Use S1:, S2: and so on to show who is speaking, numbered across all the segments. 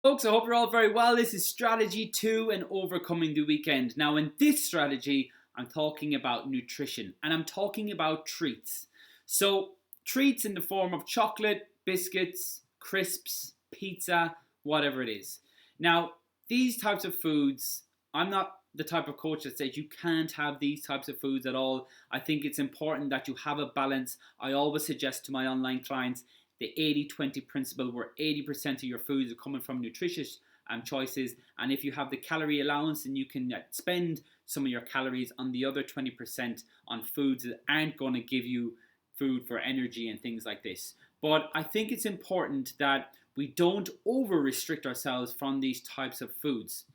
S1: Folks, I hope you're all very well. This is strategy 2 and overcoming the weekend. Now, in this strategy, I'm talking about nutrition and I'm talking about treats. So, treats in the form of chocolate, biscuits, crisps, pizza, whatever it is. Now, these types of foods, I'm not the type of coach that says you can't have these types of foods at all. I think it's important that you have a balance. I always suggest to my online clients the 80-20 principle, where 80% of your foods are coming from nutritious choices, and if you have the calorie allowance, then you can spend some of your calories on the other 20% on foods that aren't going to give you food for energy and things like this. But I think it's important that we don't over restrict ourselves from these types of foods.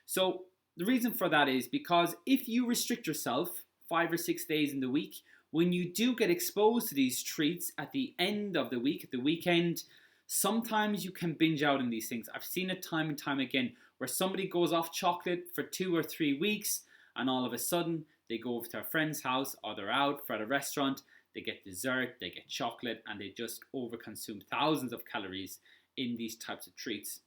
S1: So the reason for that is because if you restrict yourself 5 or 6 days in the week, when you do get exposed to these treats at the end of the week, at the weekend, sometimes you can binge out on these things. I've seen it time and time again where somebody goes off chocolate for 2 or 3 weeks and all of a sudden they go over to a friend's house or they're out for a restaurant, they get dessert, they get chocolate, and they just overconsume thousands of calories in these types of treats.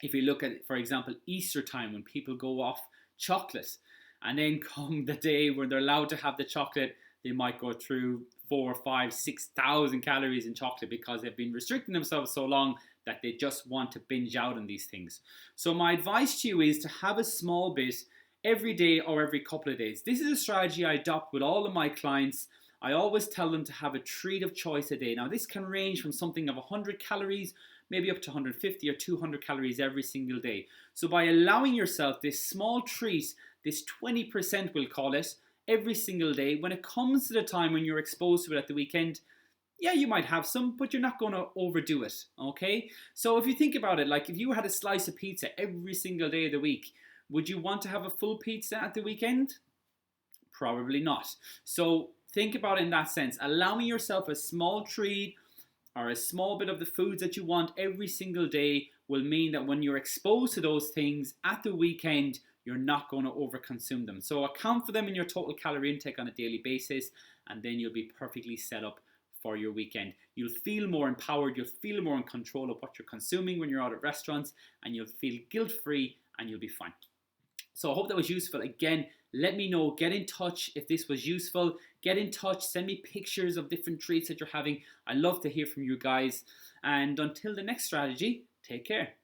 S1: If you look at, for example, Easter time, when people go off chocolate and then come the day where they're allowed to have the chocolate, they might go through 4, 5, 6,000 calories in chocolate because they've been restricting themselves so long that they just want to binge out on these things. So my advice to you is to have a small bit every day or every couple of days. This is a strategy I adopt with all of my clients. I always tell them to have a treat of choice a day. Now this can range from something of 100 calories, maybe up to 150 or 200 calories every single day. So by allowing yourself this small treat, this 20% we'll call it, every single day, when it comes to the time when you're exposed to it at the weekend, yeah, you might have some, but you're not going to overdo it, okay? So if you think about it, like if you had a slice of pizza every single day of the week, would you want to have a full pizza at the weekend? Probably not. So think about it in that sense. Allowing yourself a small treat or a small bit of the foods that you want every single day will mean that when you're exposed to those things at the weekend, you're not going to overconsume them. So account for them in your total calorie intake on a daily basis, and then you'll be perfectly set up for your weekend. You'll feel more empowered, you'll feel more in control of what you're consuming when you're out at restaurants, and you'll feel guilt-free and you'll be fine. So I hope that was useful. Again, let me know, get in touch if this was useful. Get in touch, send me pictures of different treats that you're having. I love to hear from you guys. And until the next strategy, take care.